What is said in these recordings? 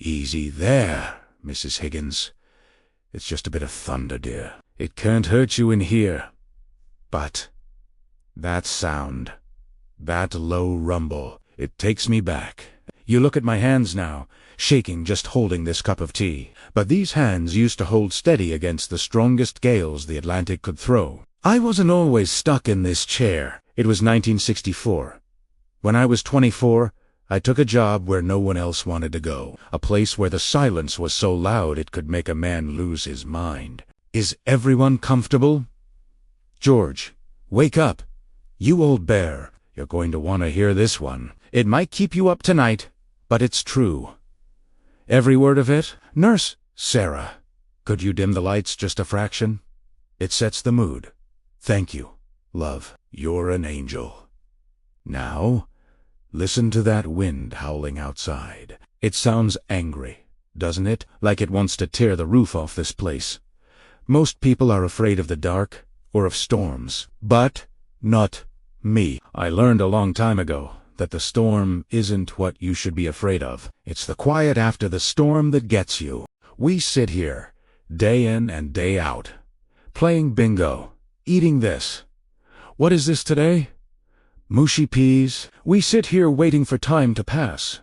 Easy there, Mrs. Higgins. It's just a bit of thunder, dear. It can't hurt you in here. But that sound, that low rumble, it takes me back. You look at my hands now, shaking just holding this cup of tea. But these hands used to hold steady against the strongest gales the Atlantic could throw. I wasn't always stuck in this chair. It was 1964. When I was 24, I took a job where no one else wanted to go. A place where the silence was so loud it could make a man lose his mind. Is everyone comfortable? George, wake up. You old bear. You're going to want to hear this one. It might keep you up tonight, but it's true. Every word of it? Nurse, Sarah, could you dim the lights just a fraction? It sets the mood. Thank you, love. You're an angel. Now, listen to that wind howling outside. It sounds angry, doesn't it? Like it wants to tear the roof off this place. Most people are afraid of the dark or of storms, but not me. I learned a long time ago that the storm isn't what you should be afraid of. It's the quiet after the storm that gets you. We sit here, day in and day out, playing bingo, eating this. What is this today? Mushy peas. We sit here waiting for time to pass.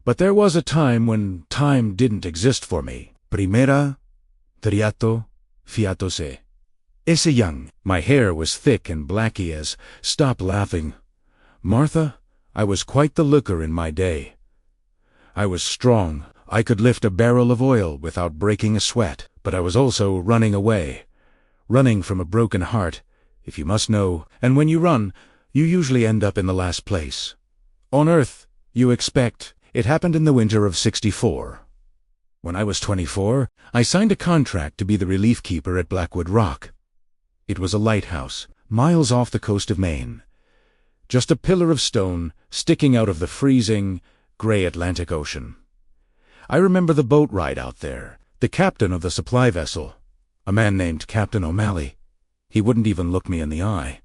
But there was a time when time didn't exist for me. Primera, triato, fiatose. Ese young. My hair was thick and blacky as, stop laughing. Martha, I was quite the looker in my day. I was strong. I could lift a barrel of oil without breaking a sweat. But I was also running away. Running from a broken heart, if you must know. And when you run, you usually end up in the last place. On Earth, you expect. It happened in the winter of '64. When I was 24, I signed a contract to be the relief keeper at Blackwood Rock. It was a lighthouse, miles off the coast of Maine. Just a pillar of stone sticking out of the freezing, gray Atlantic Ocean. I remember the boat ride out there, the captain of the supply vessel, a man named Captain O'Malley. He wouldn't even look me in the eye.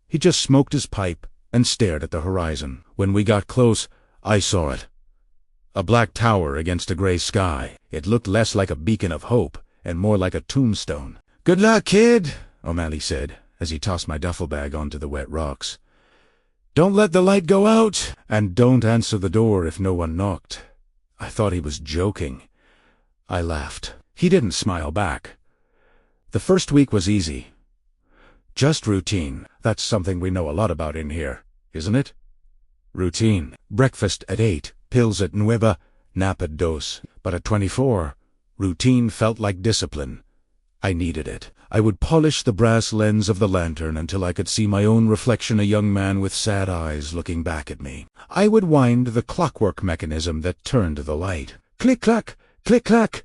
He just smoked his pipe and stared at the horizon. When we got close, I saw it. A black tower against a gray sky. It looked less like a beacon of hope and more like a tombstone. "Good luck, kid," O'Malley said, as he tossed my duffel bag onto the wet rocks. "Don't let the light go out, and don't answer the door if no one knocked." I thought he was joking. I laughed. He didn't smile back. The first week was easy. Just routine. That's something we know a lot about in here, isn't it? Routine. Breakfast at 8, pills at 9, nap at 2. But at 24, routine felt like discipline. I needed it. I would polish the brass lens of the lantern until I could see my own reflection, a young man with sad eyes looking back at me. I would wind the clockwork mechanism that turned the light. Click-clack, click-clack.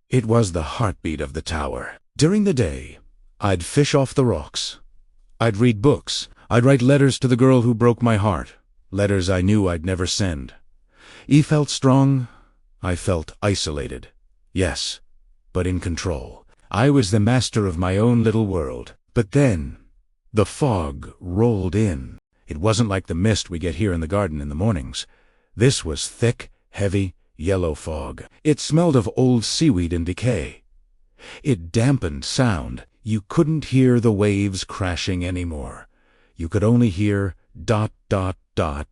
It was the heartbeat of the tower. During the day, I'd fish off the rocks. I'd read books. I'd write letters to the girl who broke my heart. Letters I knew I'd never send. E felt strong. I felt isolated. Yes, but in control. I was the master of my own little world. But then, the fog rolled in. It wasn't like the mist we get here in the garden in the mornings. This was thick, heavy, yellow fog. It smelled of old seaweed in decay. It dampened sound. You couldn't hear the waves crashing anymore. You could only hear ...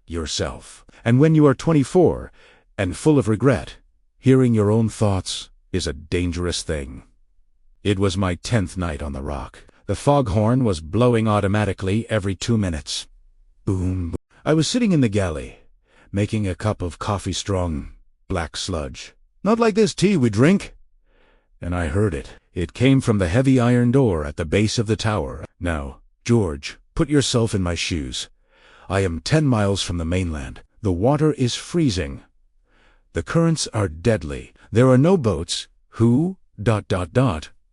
yourself. And when you are 24 and full of regret, hearing your own thoughts is a dangerous thing. It was my 10th night on the rock. The foghorn was blowing automatically every 2 minutes. Boom, boom. I was sitting in the galley, making a cup of coffee-strong black sludge. Not like this tea we drink. And I heard it. It came from the heavy iron door at the base of the tower. Now, George, put yourself in my shoes. I am 10 miles from the mainland. The water is freezing. The currents are deadly. There are no boats. Who, ...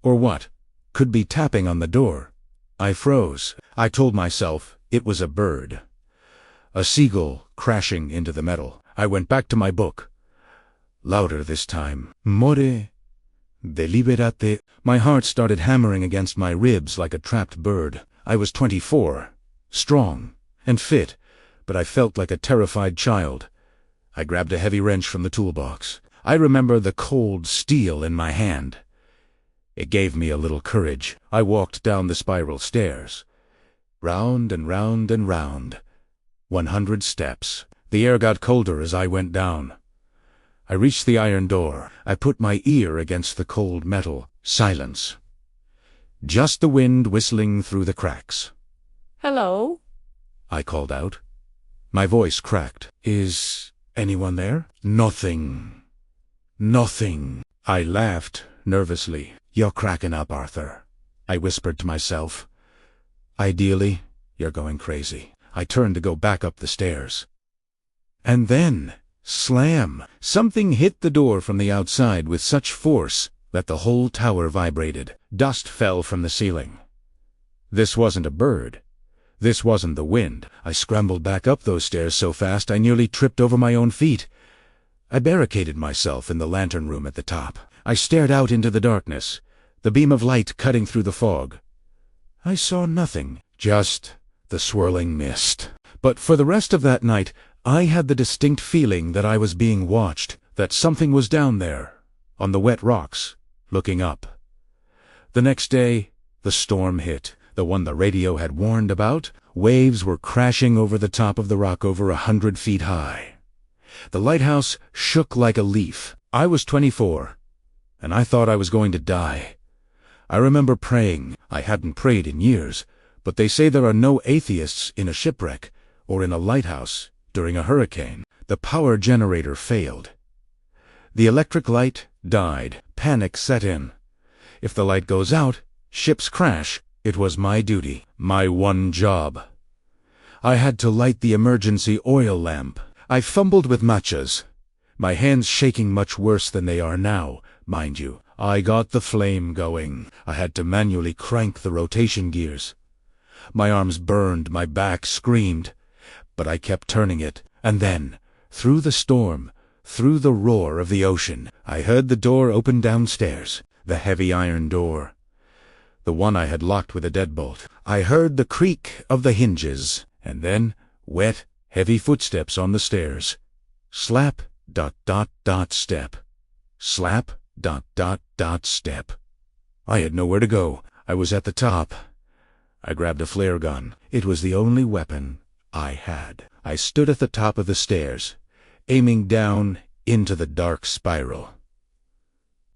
or what, could be tapping on the door? I froze. I told myself it was a bird. A seagull crashing into the metal. I went back to my book. Louder this time. More deliberate. My heart started hammering against my ribs like a trapped bird. I was 24, strong and fit, but I felt like a terrified child. I grabbed a heavy wrench from the toolbox. I remember the cold steel in my hand. It gave me a little courage. I walked down the spiral stairs. Round and round and round. 100 steps. The air got colder as I went down. I reached the iron door. I put my ear against the cold metal. Silence. Just the wind whistling through the cracks. "Hello?" I called out. My voice cracked. "Is anyone there?" Nothing. Nothing. I laughed nervously. "You're cracking up, Arthur," I whispered to myself. "Ideally, you're going crazy." I turned to go back up the stairs. And then, slam! Something hit the door from the outside with such force that the whole tower vibrated. Dust fell from the ceiling. This wasn't a bird. This wasn't the wind. I scrambled back up those stairs so fast I nearly tripped over my own feet. I barricaded myself in the lantern room at the top. I stared out into the darkness, the beam of light cutting through the fog. I saw nothing, just the swirling mist. But for the rest of that night, I had the distinct feeling that I was being watched, that something was down there, on the wet rocks, looking up. The next day, the storm hit, the one the radio had warned about. Waves were crashing over the top of the rock over 100 feet high. The lighthouse shook like a leaf. I was 24, and I thought I was going to die. I remember praying. I hadn't prayed in years, but they say there are no atheists in a shipwreck or in a lighthouse during a hurricane. The power generator failed. The electric light died. Panic set in. If the light goes out, ships crash. It was my duty, my one job. I had to light the emergency oil lamp. I fumbled with matches, my hands shaking much worse than they are now, mind you. I got the flame going. I had to manually crank the rotation gears. My arms burned, my back screamed, but I kept turning it. And then, through the storm, through the roar of the ocean, I heard the door open downstairs, the heavy iron door, the one I had locked with a deadbolt. I heard the creak of the hinges, and then wet, heavy footsteps on the stairs. Slap, dot, dot, dot, step. Slap, dot, dot, dot, step. I had nowhere to go. I was at the top. I grabbed a flare gun. It was the only weapon I had. I stood at the top of the stairs, aiming down into the dark spiral.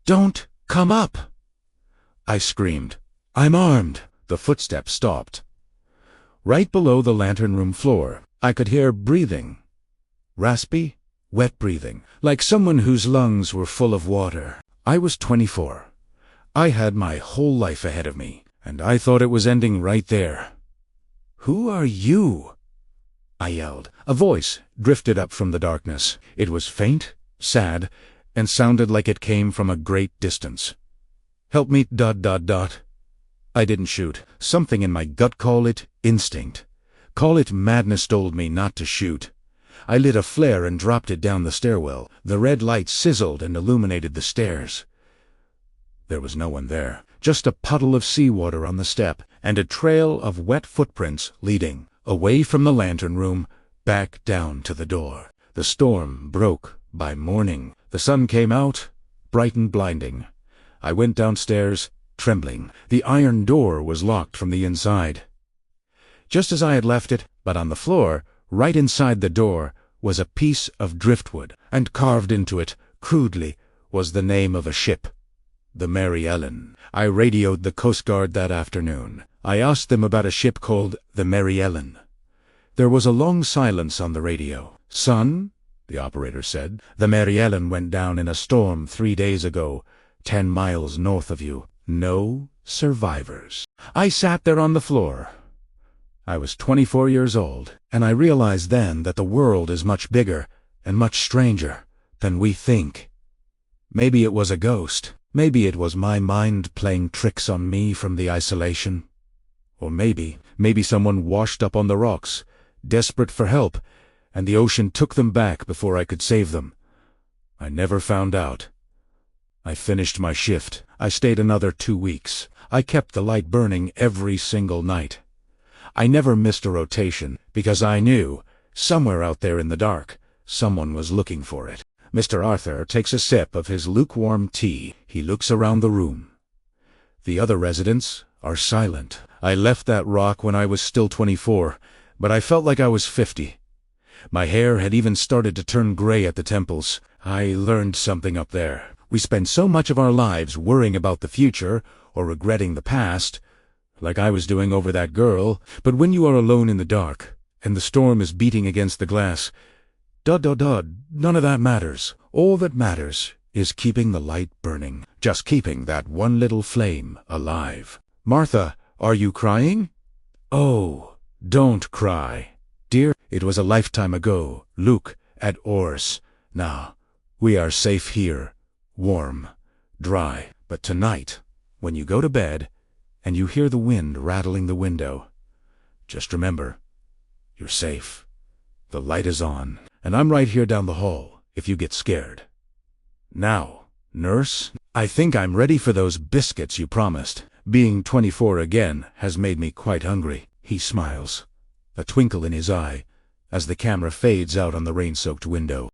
"Don't come up!" I screamed. "I'm armed." The footsteps stopped. Right below the lantern room floor, I could hear breathing. Raspy, wet breathing, like someone whose lungs were full of water. I was 24. I had my whole life ahead of me, and I thought it was ending right there. "Who are you?" I yelled. A voice drifted up from the darkness. It was faint, sad, and sounded like it came from a great distance. "Help me, dot, dot, dot." I didn't shoot. Something in my gut called it instinct. Call it madness told me not to shoot. I lit a flare and dropped it down the stairwell. The red light sizzled and illuminated the stairs. There was no one there, just a puddle of seawater on the step, and a trail of wet footprints leading, away from the lantern room, back down to the door. The storm broke by morning. The sun came out, bright and blinding. I went downstairs, trembling. The iron door was locked from the inside. Just as I had left it, but on the floor, right inside the door, was a piece of driftwood, and carved into it, crudely, was the name of a ship, the Mary Ellen. I radioed the Coast Guard that afternoon. I asked them about a ship called the Mary Ellen. There was a long silence on the radio. "Son," the operator said, "the Mary Ellen went down in a storm 3 days ago, 10 miles north of you. No survivors." I sat there on the floor. I was 24 years old, and I realized then that the world is much bigger and much stranger than we think. Maybe it was a ghost. Maybe it was my mind playing tricks on me from the isolation. Or maybe someone washed up on the rocks, desperate for help, and the ocean took them back before I could save them. I never found out. I finished my shift. I stayed another 2 weeks. I kept the light burning every single night. I never missed a rotation, because I knew, somewhere out there in the dark, Someone was looking for it. Mr. Arthur takes a sip of his lukewarm tea. He looks around the room. The other residents are silent. I left that rock when I was still 24, but I felt like I was 50. My hair had even started to turn gray at the temples. I learned something up there. We spend so much of our lives worrying about the future or regretting the past, like I was doing over that girl, but when you are alone in the dark and the storm is beating against the glass, none of that matters. All that matters is keeping the light burning, just keeping that one little flame alive. Martha, are you crying? Oh, don't cry. Dear, it was a lifetime ago, Luke, at Ors. Now, we are safe here, warm, dry. But tonight, when you go to bed, and you hear the wind rattling the window, just remember, you're safe. The light is on, and I'm right here down the hall, if you get scared. Now, nurse, I think I'm ready for those biscuits you promised. Being 24 again has made me quite hungry. He smiles, a twinkle in his eye, as the camera fades out on the rain-soaked window.